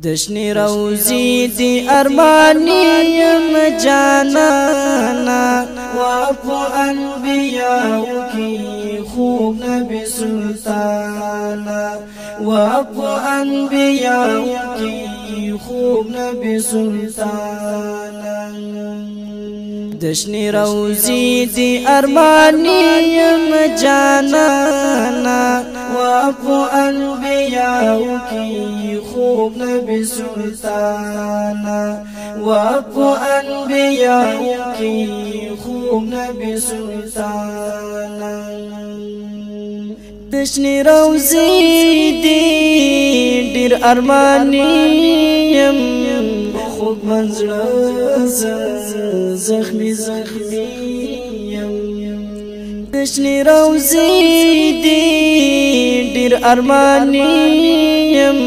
دشنی روزی دی ارمانی یم جانانا وافو انبیاء کی خوب نبی سلطانا وافو انبیاء کی خوب نبی سلطانا دشنی روزی دی ارمانی یم جانانا وافو انبیاء کی خوب نبی سلطانا وافو انبیاء کی خوب نبی سلطانا دشنی روزی دی دیر ارمانی یم خوب منزل زخمی زخمی دشنی روزی دی دیر ارمانی یم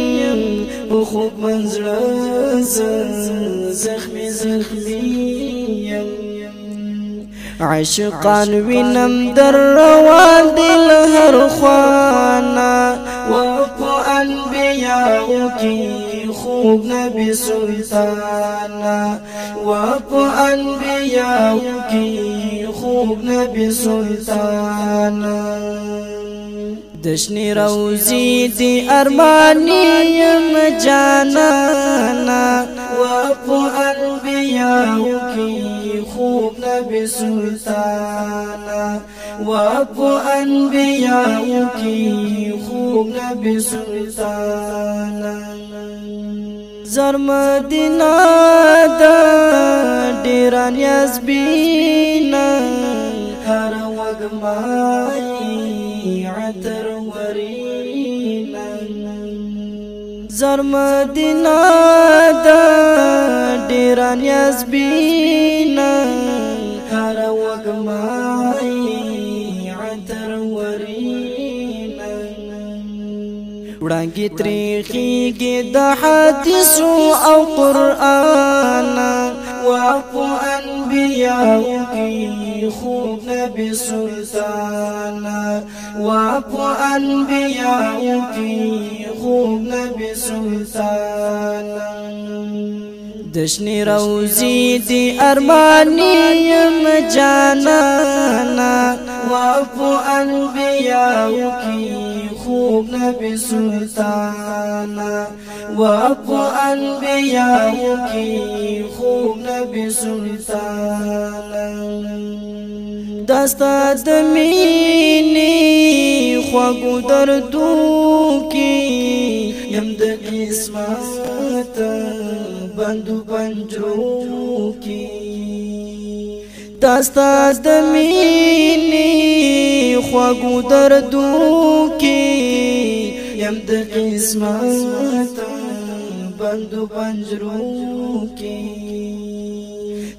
خوب منزل زخمی زخمی عاشقان وینم در روان دل هر خوانا وافو انبیاء کی خوب نبی سلطانا وافو انبیاء کی خوب نبی سلطانا دشنی روزی دی ارمانی یم جانانا وافو انبیاء کی خوب نبی سلطانا وافو انبیاء کی خوب نبی سلطانا زر مدینہ دا ډیران یاز بینا هر وگمائی عطر ورینا زر مدینہ دا ډیران یاز بینا هر وگمائی عطر ورینا وړانګې تریخیږي د حدیثو او قرآن وافو انبیاء کی خوب نبی سلطانا وافو انبیاء کی خوب نبی سلطانا دشنی روزی دی ارمانی یم جانانا وافو انبیاء کی خوب نبی سلطانا وافو انبیاء کی خوب نبی سلطانا داستا د مینې خواږو دردو کې یم د قسمت بندو پنجرو کې داستا د مینې خواږو دردو کې یم د قسمت بندو پنجرو کې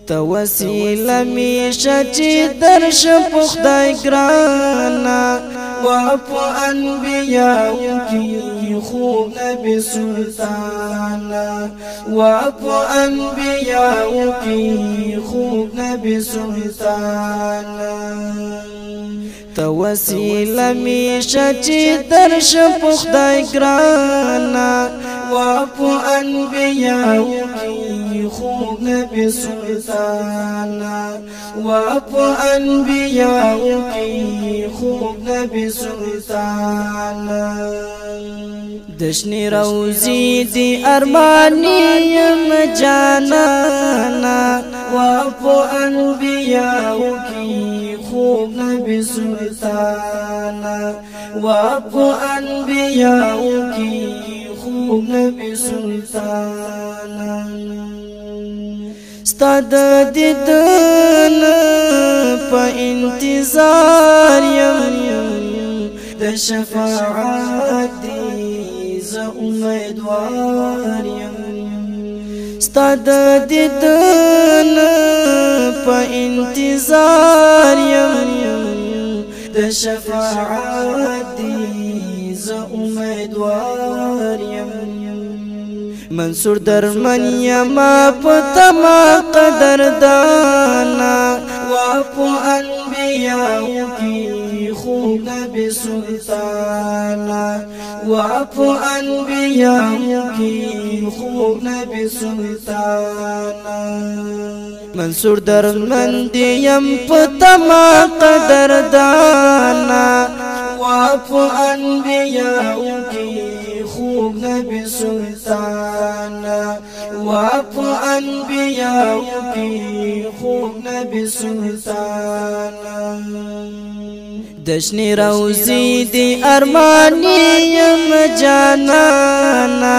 تا وسیله می شچ درش پخدای ګرانا وافو انبیاء کی خوب نبی سلطانا وافو انبیاء کی خوب نبی سلطانا تا وسیله می شچ درش پخدای ګرانا وافو انبیاء کی خوب نبی سلطانا وافو انبیاء کی خوب نبی سلطانا دشنی روزی دی ارمانی یم جانانا وافو انبیاء کی خوب نبی سلطانا وافو انبیاء کی خوب نبی سلطانا ستاد دیدن پا انتظار یم د شفاعت دی ز امیدوار یم ستاد دیدن پا انتظار یم د شفاعت دی ز امیدوار یم منصور درمن یما پتما قدردانا وافو انبیاء کی خوب نبی سلطانا وافو انبیاء کی خوب نبی سلطانا منصور درمند یم پتما قدردانا واپ انبیاء کی خوب نبی سلطانا واپ انبیاء کی خوب نبی سلطانا دشنی روزی دی ارمانی یم جانانا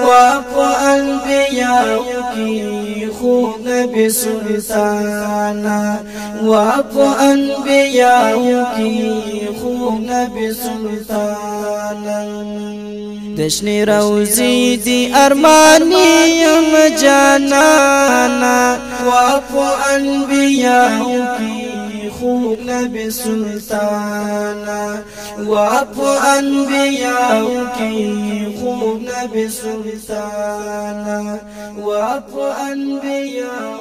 واپ انبیاء کی خوب نبی سلطانا واپ انبیاء کی خوب نبی سلطانا دشنی روزی دی ارمانی یم جانانا واپ انبیاء کی خوب نبی سلطانا واپ انبیاء کی خوب نبی سلطانا واپ انبیاء